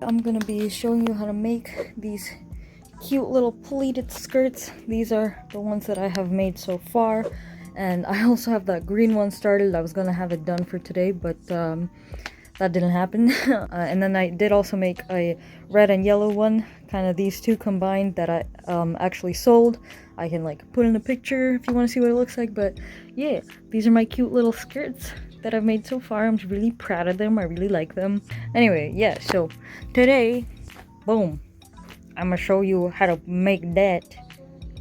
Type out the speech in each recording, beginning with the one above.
I'm gonna be showing you how to make these cute little pleated skirts. These are the ones that I have made so far, and I also have that green one started. I was gonna have it done for today, but that didn't happen. And then I did also make a red and yellow one, kind of these two combined, that I actually sold. I can like put in a picture if you want to see what it looks like. But yeah, these are my cute little skirts that I've made so far. I'm really proud of them. I really like them. Anyway, yeah, so today, boom, I'm gonna show you how to make that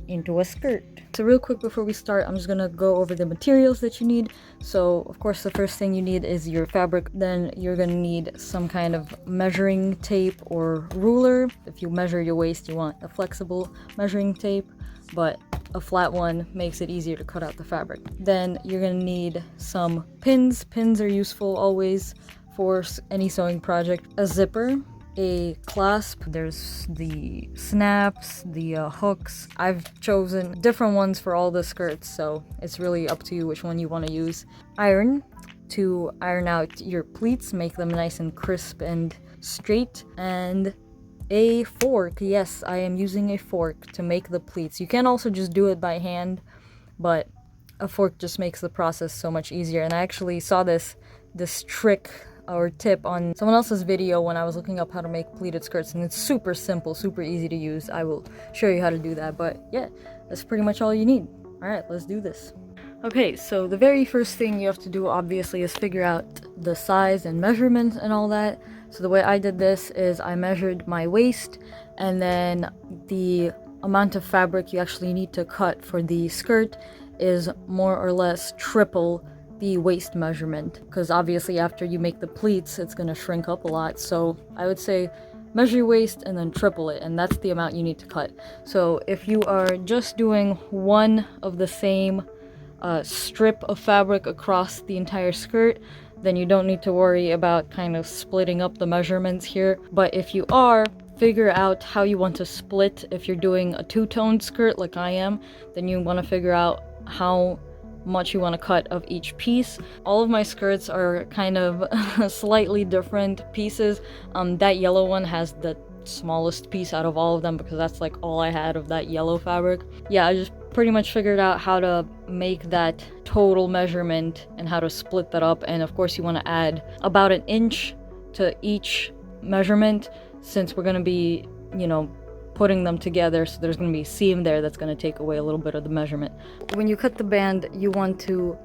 into a skirt. So real quick before we start, I'm just gonna go over the materials that you need. So of course the first thing you need is your fabric. Then you're gonna need some kind of measuring tape or ruler. If you measure your waist, you want a flexible measuring tape, but a flat one makes it easier to cut out the fabric. Then you're gonna need some pins. Pins are useful always for any sewing project. A zipper, a clasp, there's the snaps, the hooks. I've chosen different ones for all the skirts, so it's really up to you which one you want to use. Iron to iron out your pleats, make them nice and crisp and straight. And a fork. Yes, I am using a fork to make the pleats. You can also just do it by hand, but a fork just makes the process so much easier. And I actually saw this trick or tip on someone else's video when I was looking up how to make pleated skirts, and it's super simple, super easy to use. I will show you how to do that, but yeah, that's pretty much all you need. All right, let's do this. Okay, so the very first thing you have to do obviously is figure out the size and measurements and all that. So the way I did this is I measured my waist, and then the amount of fabric you actually need to cut for the skirt is more or less triple the waist measurement, because obviously after you make the pleats it's going to shrink up a lot. So I would say measure your waist and then triple it, and that's the amount you need to cut. So if you are just doing one of the same strip of fabric across the entire skirt, then you don't need to worry about kind of splitting up the measurements here. But if you are, figure out how you want to split. If you're doing a two-toned skirt like I am, then you want to figure out how much you want to cut of each piece. All of my skirts are kind of slightly different pieces. That yellow one has the smallest piece out of all of them because that's like all I had of that yellow fabric. Yeah, I just pretty much figured out how to make that total measurement and how to split that up. And of course you want to add about an inch to each measurement, since we're going to be, you know, putting them together, so there's going to be a seam there that's going to take away a little bit of the measurement. When you cut the band, you want to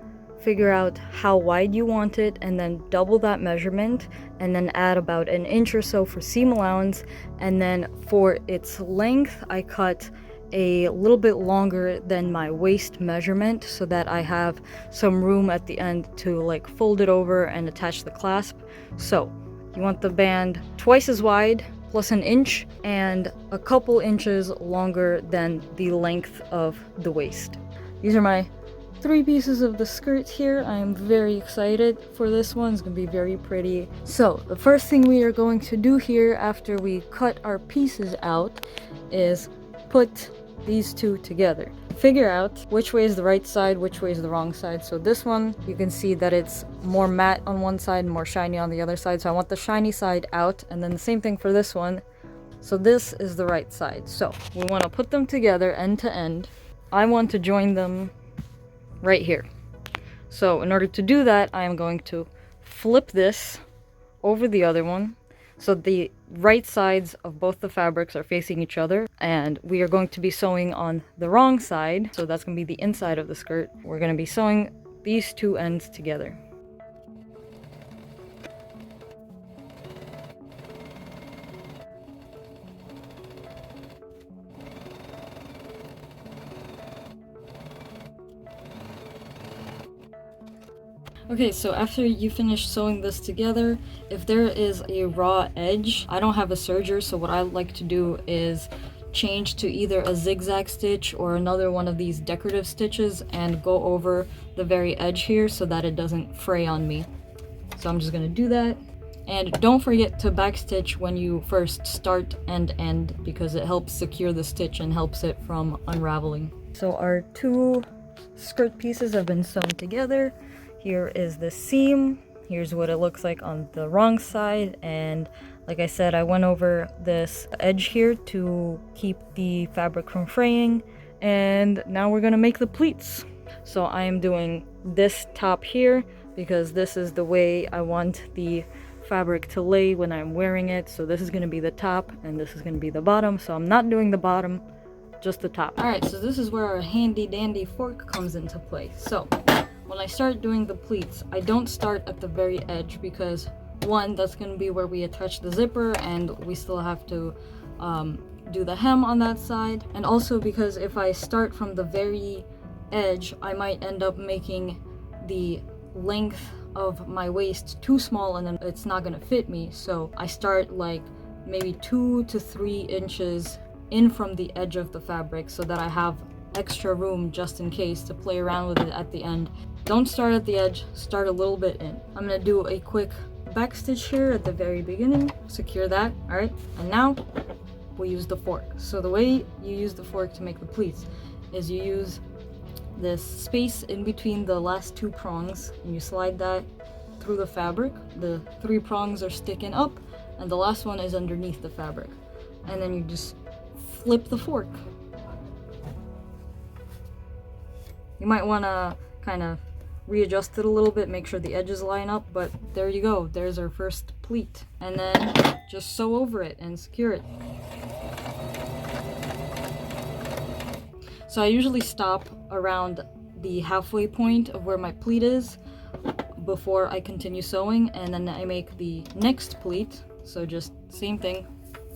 figure out how wide you want it and then double that measurement, and then add about an inch or so for seam allowance. And then for its length, I cut a little bit longer than my waist measurement so that I have some room at the end to like fold it over and attach the clasp. So you want the band twice as wide plus an inch and a couple inches longer than the length of the waist. These are my 3 pieces of the skirt here. I am very excited for this one. It's gonna be very pretty. So the first thing we are going to do here after we cut our pieces out is put these two together. Figure out which way is the right side, which way is the wrong side. So this one, you can see that it's more matte on one side and more shiny on the other side. So I want the shiny side out, and then the same thing for this one. So this is the right side. So we want to put them together end to end. I want to join them right here. So in order to do that, I am going to flip this over the other one, so the right sides of both the fabrics are facing each other, and we are going to be sewing on the wrong side, so that's going to be the inside of the skirt. We're going to be sewing these two ends together. Okay, so after you finish sewing this together, if there is a raw edge, I don't have a serger, so what I like to do is change to either a zigzag stitch or another one of these decorative stitches and go over the very edge here so that it doesn't fray on me. So I'm just gonna do that. And don't forget to backstitch when you first start and end, because it helps secure the stitch and helps it from unraveling. So our 2 skirt pieces have been sewn together. Here is the seam. Here's what it looks like on the wrong side, and Like I said, I went over this edge here to keep the fabric from fraying, and now we're gonna make the pleats. So I am doing this top here because this is the way I want the fabric to lay when I'm wearing it. So this is gonna be the top and this is gonna be the bottom. So I'm not doing the bottom, just the top. All right, so this is where our handy dandy fork comes into play. So when I start doing the pleats, I don't start at the very edge because one, that's going to be where we attach the zipper and we still have to do the hem on that side. And also because if I start from the very edge, I might end up making the length of my waist too small and then it's not going to fit me. So I start like maybe 2 to 3 inches in from the edge of the fabric so that I have extra room just in case to play around with it at the end. Don't start at the edge, start a little bit in. I'm gonna do a quick back stitch here at the very beginning, secure that. All right, and now we use the fork. So the way you use the fork to make the pleats is you use this space in between the last 2 prongs and you slide that through the fabric. The 3 prongs are sticking up and the last one is underneath the fabric, and then you just flip the fork. You might want to kind of readjust it a little bit, make sure the edges line up, but there you go, there's our first pleat. And then just sew over it and secure it. So I usually stop around the halfway point of where my pleat is before I continue sewing, and then I make the next pleat. So just same thing,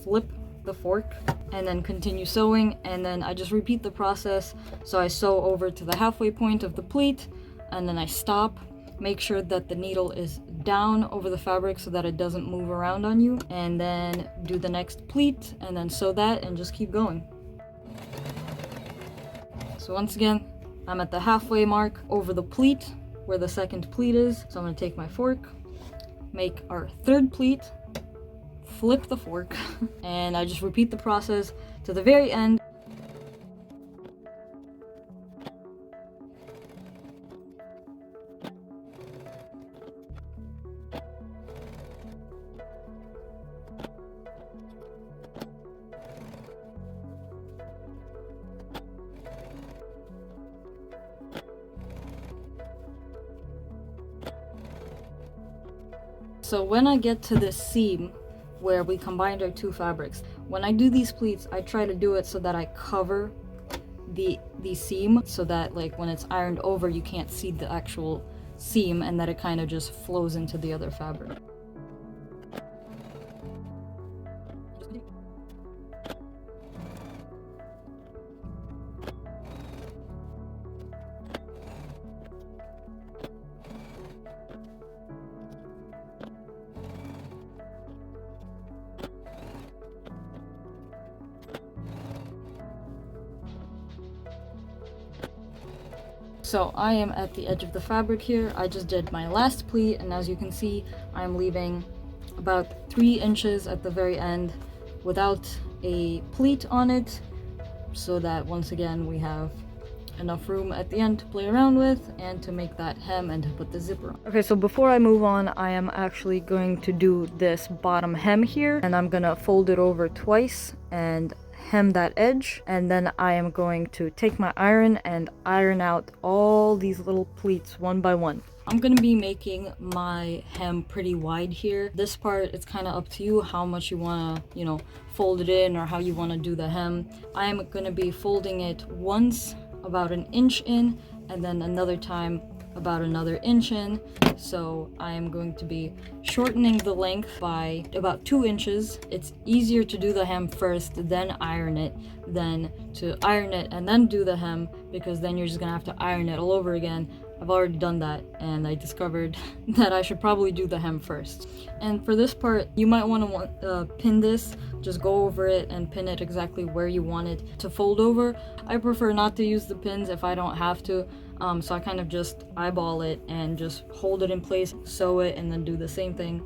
flip the fork and then continue sewing, and then I just repeat the process. So I sew over to the halfway point of the pleat and then I stop, make sure that the needle is down over the fabric so that it doesn't move around on you, and then do the next pleat and then sew that and just keep going. So once again, I'm at the halfway mark over the pleat where the second pleat is. So I'm going to take my fork, make our third pleat, flip the fork, and I just repeat the process to the very end. So when I get to this seam where we combined our 2 fabrics, when I do these pleats, I try to do it so that I cover the seam so that like when it's ironed over you can't see the actual seam and that it kind of just flows into the other fabric. So I am at the edge of the fabric here. I just did my last pleat, and as you can see, I'm leaving about 3 inches at the very end without a pleat on it, so that once again we have enough room at the end to play around with and to make that hem and to put the zipper on. Okay, so before I move on, I am actually going to do this bottom hem here, and I'm gonna fold it over twice and hem that edge, and then I am going to take my iron and iron out all these little pleats one by one. I'm gonna be making my hem pretty wide here. This part, it's kind of up to you how much you wanna, fold it in or how you wanna do the hem. I am gonna be folding it once about 1 inch in, and then another time about another inch in. So I am going to be shortening the length by about 2 inches. It's easier to do the hem first, then iron it, than to iron it and then do the hem, because then you're just gonna have to iron it all over again. I've already done that and I discovered that I should probably do the hem first. And for this part, you might want to pin this. Just go over it and pin it exactly where you want it to fold over. I prefer not to use the pins if I don't have to. So I kind of just eyeball it and just hold it in place, sew it, and then do the same thing.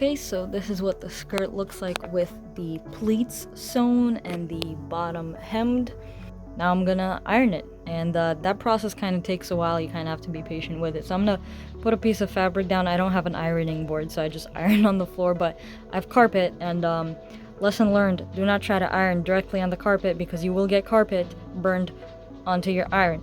Okay, so this is what the skirt looks like with the pleats sewn and the bottom hemmed. Now I'm gonna iron it, and that process kind of takes a while. You kind of have to be patient with it. So I'm gonna put a piece of fabric down. I don't have an ironing board, so I just iron on the floor, but I have carpet, and lesson learned, do not try to iron directly on the carpet because you will get carpet burned onto your iron.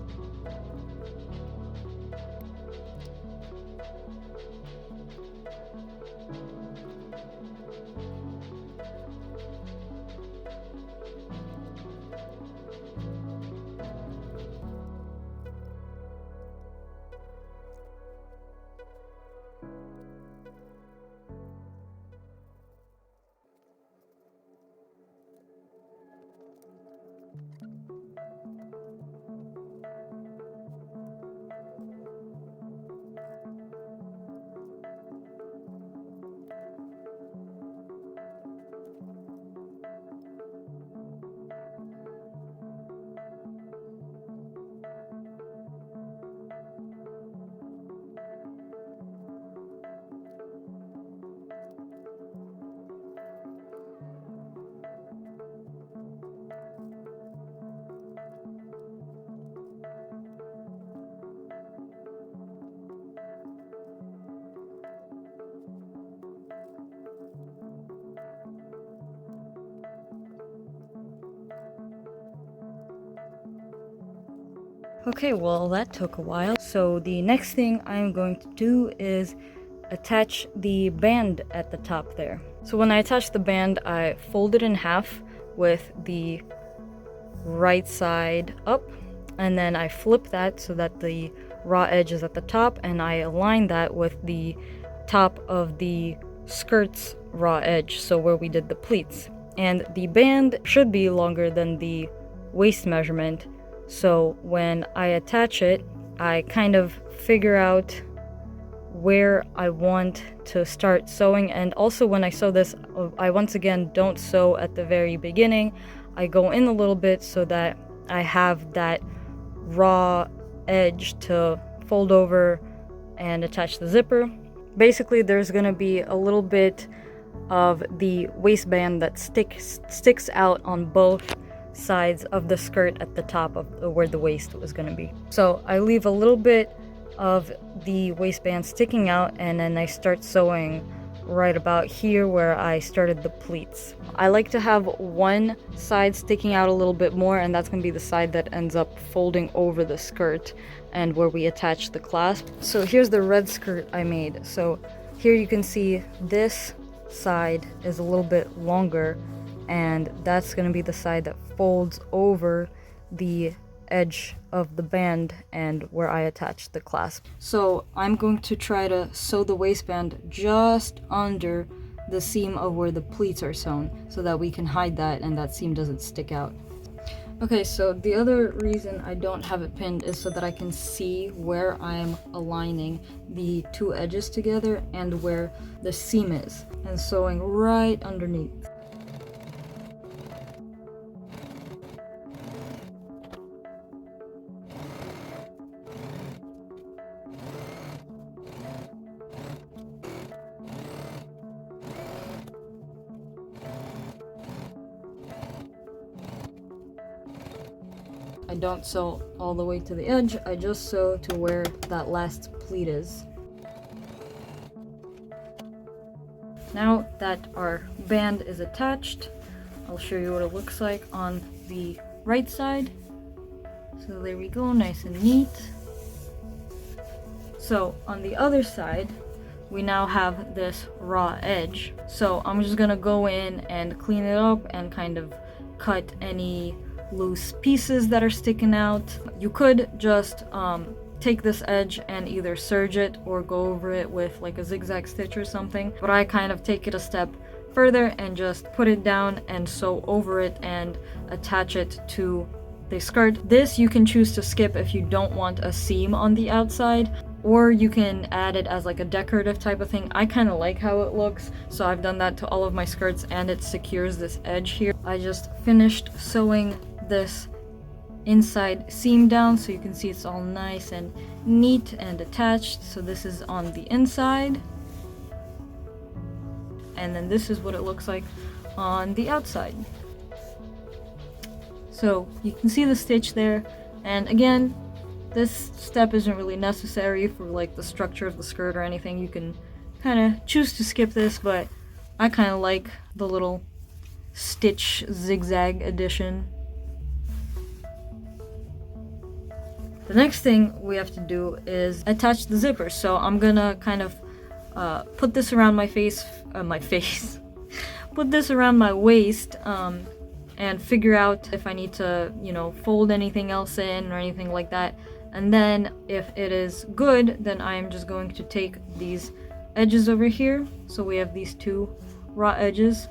Okay, well that took a while. So the next thing I'm going to do is attach the band at the top there. So when I attach the band, I fold it in half with the right side up, and then I flip that so that the raw edge is at the top, and I align that with the top of the skirt's raw edge, so where we did the pleats. And the band should be longer than the waist measurement, so when I attach it, I kind of figure out where I want to start sewing. And also when I sew this, I once again don't sew at the very beginning. I go in a little bit so that I have that raw edge to fold over and attach the zipper. Basically, there's gonna be a little bit of the waistband that sticks out on both sides of the skirt at the top of where the waist was gonna be. So I leave a little bit of the waistband sticking out, and then I start sewing right about here where I started the pleats. I like to have one side sticking out a little bit more, and that's gonna be the side that ends up folding over the skirt and where we attach the clasp. So here's the red skirt I made. So here you can see this side is a little bit longer, and that's gonna be the side that folds over the edge of the band and where I attach the clasp. So I'm going to try to sew the waistband just under the seam of where the pleats are sewn so that we can hide that and that seam doesn't stick out. Okay, so the other reason I don't have it pinned is so that I can see where I'm aligning the two edges together and where the seam is, and sewing right underneath. I don't sew all the way to the edge, I just sew to where that last pleat is. Now that our band is attached, I'll show you what it looks like on the right side. So there we go, nice and neat. So on the other side, we now have this raw edge. So I'm just gonna go in and clean it up and kind of cut any loose pieces that are sticking out. You could just take this edge and either serge it or go over it with like a zigzag stitch or something, but I kind of take it a step further and just put it down and sew over it and attach it to the skirt. This you can choose to skip if you don't want a seam on the outside, or you can add it as like a decorative type of thing. I kind of like how it looks, so I've done that to all of my skirts, and it secures this edge here. I just finished sewing this inside seam down, so you can see it's all nice and neat and attached. So this is on the inside. and then this is what it looks like on the outside. So you can see the stitch there, and again, this step isn't really necessary for like the structure of the skirt or anything. You can kind of choose to skip this, but I kind of like the little stitch zigzag addition. The next thing we have to do is attach the zipper. So I'm gonna kind of put this around my face, put this around my waist, and figure out if I need to, you know, fold anything else in or anything like that. And then if it is good, then I am just going to take these edges over here. So we have these two raw edges,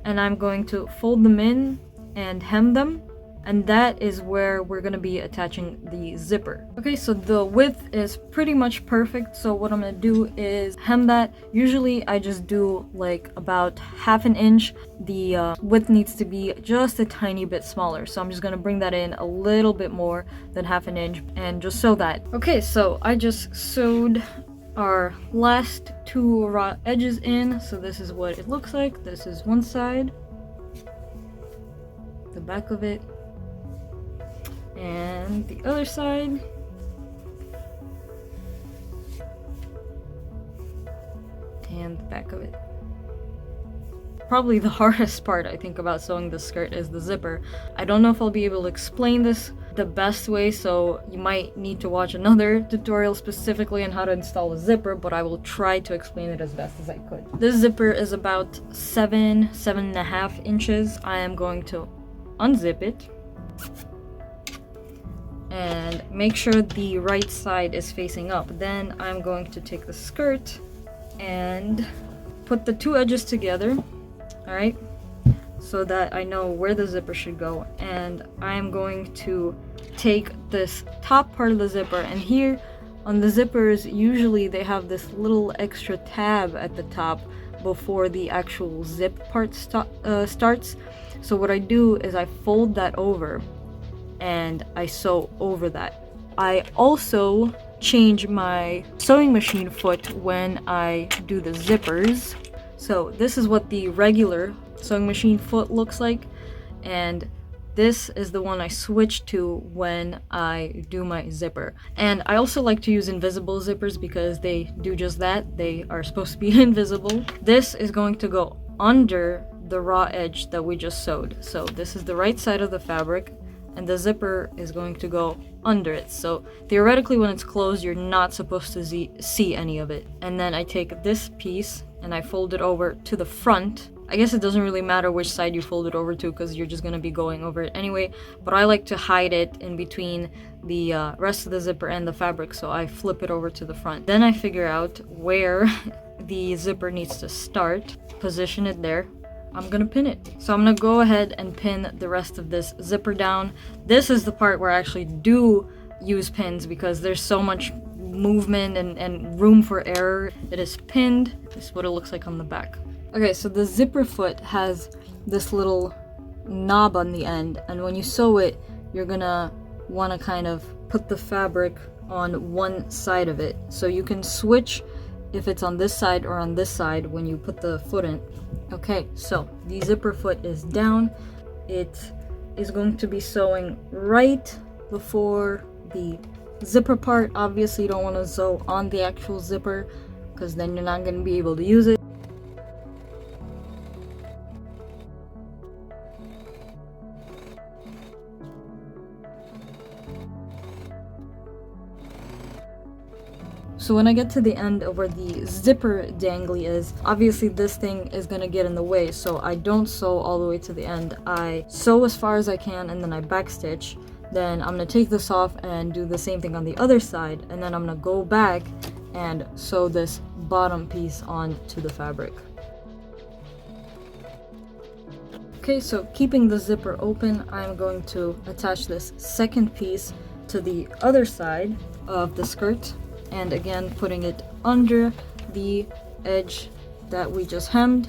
and I'm going to fold them in and hem them. And that is where we're going to be attaching the zipper. Okay, so the width is pretty much perfect. So what I'm going to do is hem that. Usually I just do like about 1/2 inch. The width needs to be just a tiny bit smaller. So I'm just going to bring that in a little bit more than 1/2 inch and just sew that. Okay, so I just sewed our last two raw edges in. So this is what it looks like. This is one side, the back of it, and the other side. And the back of it. Probably the hardest part I think about sewing this skirt is the zipper. I don't know if I'll be able to explain this the best way, so you might need to watch another tutorial specifically on how to install a zipper, but I will try to explain it as best as I could. This zipper is about 7.5 inches. I am going to unzip it and make sure the right side is facing up. Then I'm going to take the skirt and put the two edges together, alright, so that I know where the zipper should go. And I'm going to take this top part of the zipper, and here on the zippers usually they have this little extra tab at the top before the actual zip part starts. So what I do is I fold that over and I sew over that. I also change my sewing machine foot when I do the zippers. So this is what the regular sewing machine foot looks like, and this is the one I switch to when I do my zipper. And I also like to use invisible zippers because they do just that. They are supposed to be invisible. This is going to go under the raw edge that we just sewed. So this is the right side of the fabric, and the zipper is going to go under it. So theoretically when it's closed, you're not supposed to see any of it. And then I take this piece and I fold it over to the front. I guess it doesn't really matter which side you fold it over to because you're just going to be going over it anyway, but I like to hide it in between the rest of the zipper and the fabric, so I flip it over to the front. Then I figure out where the zipper needs to start, position it there. I'm gonna pin it. So I'm gonna go ahead and pin the rest of this zipper down. This is the part where I actually do use pins because there's so much movement and room for error. It is pinned. This is what it looks like on the back. Okay, so the zipper foot has this little knob on the end, and when you sew it, you're gonna want to kind of put the fabric on one side of it. So you can switch if it's on this side or on this side when you put the foot in. Okay, so the zipper foot is down. It is going to be sewing right before the zipper part. Obviously you don't want to sew on the actual zipper because then you're not going to be able to use it. So when I get to the end of where the zipper dangly is, obviously this thing is gonna get in the way, so I don't sew all the way to the end. I sew as far as I can and then I backstitch. Then I'm gonna take this off and do the same thing on the other side, and then I'm gonna go back and sew this bottom piece onto the fabric. Okay, so keeping the zipper open, I'm going to attach this second piece to the other side of the skirt. And again, putting it under the edge that we just hemmed,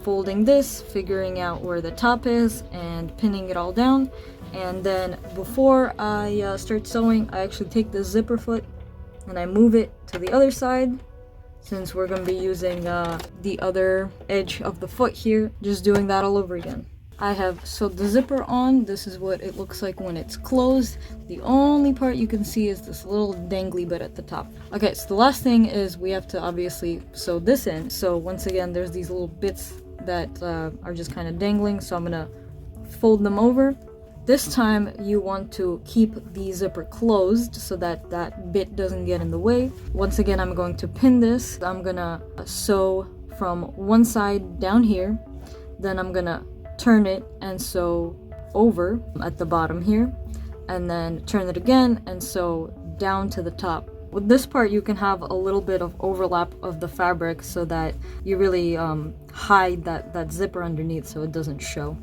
folding this, figuring out where the top is, and pinning it all down. And then before I start sewing, I actually take the zipper foot and I move it to the other side since we're gonna be using the other edge of the foot here, just doing that all over again. I have sewed the zipper on. This is what it looks like when it's closed. The only part you can see is this little dangly bit at the top. Okay, so the last thing is we have to obviously sew this in. So once again, there's these little bits that are just kind of dangling, so I'm gonna fold them over. This time you want to keep the zipper closed so that that bit doesn't get in the way. Once again, I'm going to pin this. I'm gonna sew from one side down here, then I'm gonna turn it and sew over at the bottom here, and then turn it again and sew down to the top. With this part, you can have a little bit of overlap of the fabric so that you really hide that zipper underneath so it doesn't show.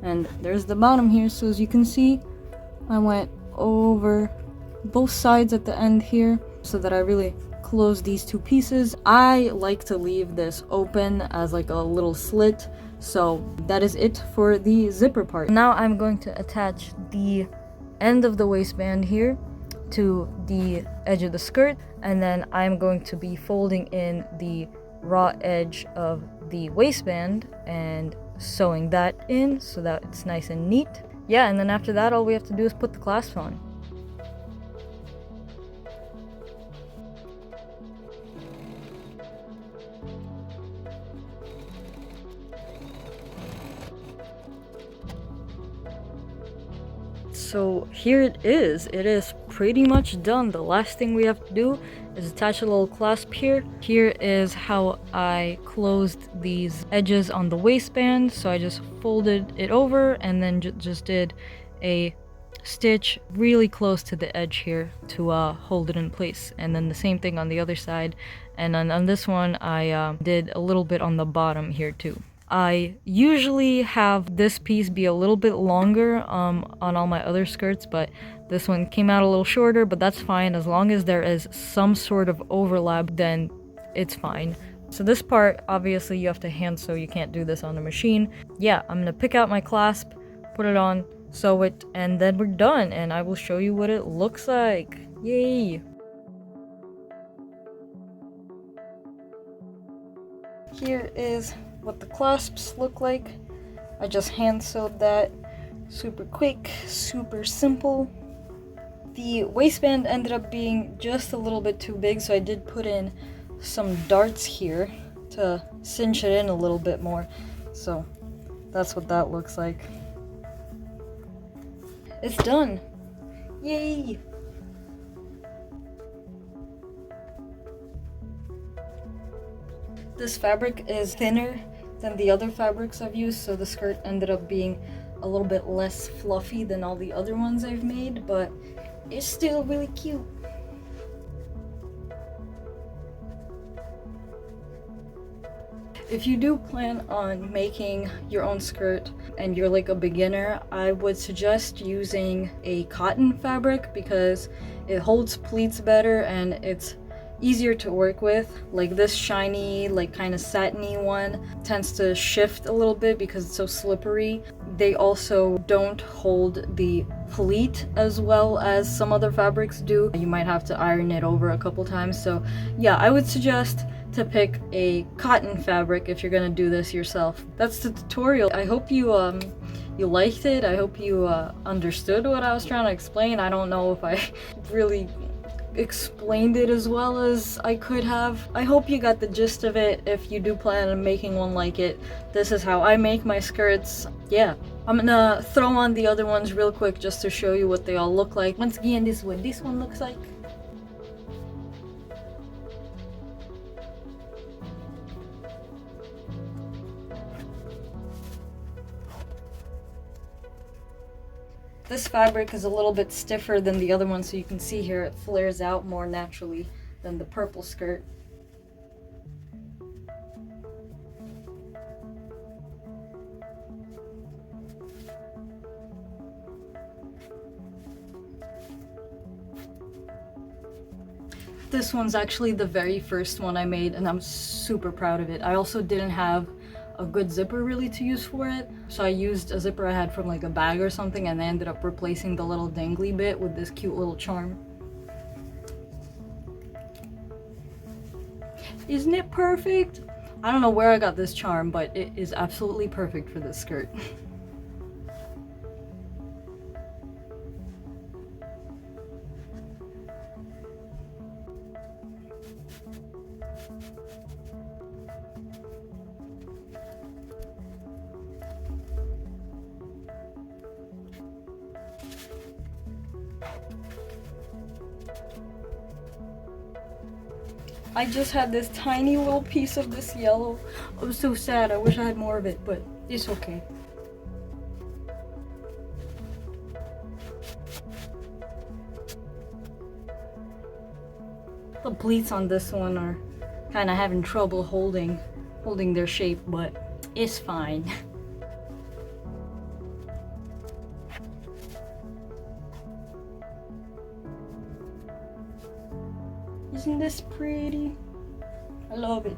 And there's the bottom here, so as you can see, I went over both sides at the end here so that I really close these two pieces. I like to leave this open as like a little slit, so that is it for the zipper part. Now I'm going to attach the end of the waistband here to the edge of the skirt, and then I'm going to be folding in the raw edge of the waistband and sewing that in so that it's nice and neat. Yeah, and then after that, all we have to do is put the clasps on. So here it is. It is pretty much done. The last thing we have to do is attach a little clasp here. Here is how I closed these edges on the waistband. So I just folded it over and then just did a stitch really close to the edge here to hold it in place. And then the same thing on the other side. And on this one, I did a little bit on the bottom here too. I usually have this piece be a little bit longer on all my other skirts, but this one came out a little shorter, but that's fine. As long as there is some sort of overlap, then it's fine. So this part, obviously you have to hand sew, you can't do this on the machine. Yeah, I'm gonna pick out my clasp, put it on, sew it, and then we're done, and I will show you what it looks like. Yay! Here is what the clasps look like. I just hand sewed that. Super quick, super simple. The waistband ended up being just a little bit too big, so I did put in some darts here to cinch it in a little bit more. So that's what that looks like. It's done. Yay! This fabric is thinner than the other fabrics I've used, so the skirt ended up being a little bit less fluffy than all the other ones I've made, but it's still really cute. If you do plan on making your own skirt and you're like a beginner, I would suggest using a cotton fabric because it holds pleats better and it's easier to work with. Like this shiny, like kind of satiny one tends to shift a little bit because it's so slippery. They also don't hold the pleat as well as some other fabrics do. You might have to iron it over a couple times. So yeah, I would suggest to pick a cotton fabric if you're gonna do this yourself. That's the tutorial. I hope you liked it. I hope you understood what I was trying to explain. I don't know if I really explained it as well as I could have. I hope you got the gist of it. If you do plan on making one like it, this is how I make my skirts. Yeah, I'm gonna throw on the other ones real quick just to show you what they all look like. Once again, this is what this one looks like. This fabric is a little bit stiffer than the other one, so you can see here it flares out more naturally than the purple skirt. This one's actually the very first one I made, and I'm super proud of it. I also didn't have a good zipper really to use for it, so I used a zipper I had from like a bag or something, and I ended up replacing the little dangly bit with this cute little charm. Isn't it perfect? I don't know where I got this charm, but it is absolutely perfect for this skirt. I just had this tiny little piece of this yellow. I was so sad. I wish I had more of it, but it's okay. The pleats on this one are kind of having trouble holding their shape, but it's fine. Isn't this pretty? I love it.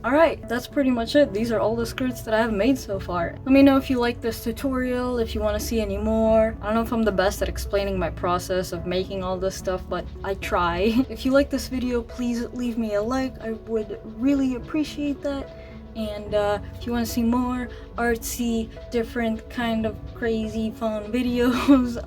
Alright, that's pretty much it. These are all the skirts that I have made so far. Let me know if you like this tutorial, if you want to see any more. I don't know if I'm the best at explaining my process of making all this stuff, but I try. If you like this video, please leave me a like. I would really appreciate that. And if you want to see more artsy, different kind of crazy fun videos,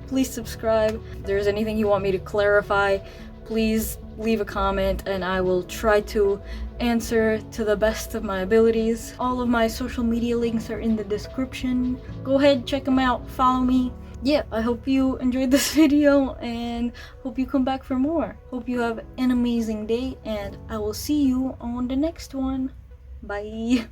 please subscribe. If there's anything you want me to clarify, please leave a comment and I will try to answer to the best of my abilities. All of my social media links are in the description. Go ahead, check them out, follow me. Yeah, I hope you enjoyed this video and hope you come back for more. Hope you have an amazing day and I will see you on the next one. Bye.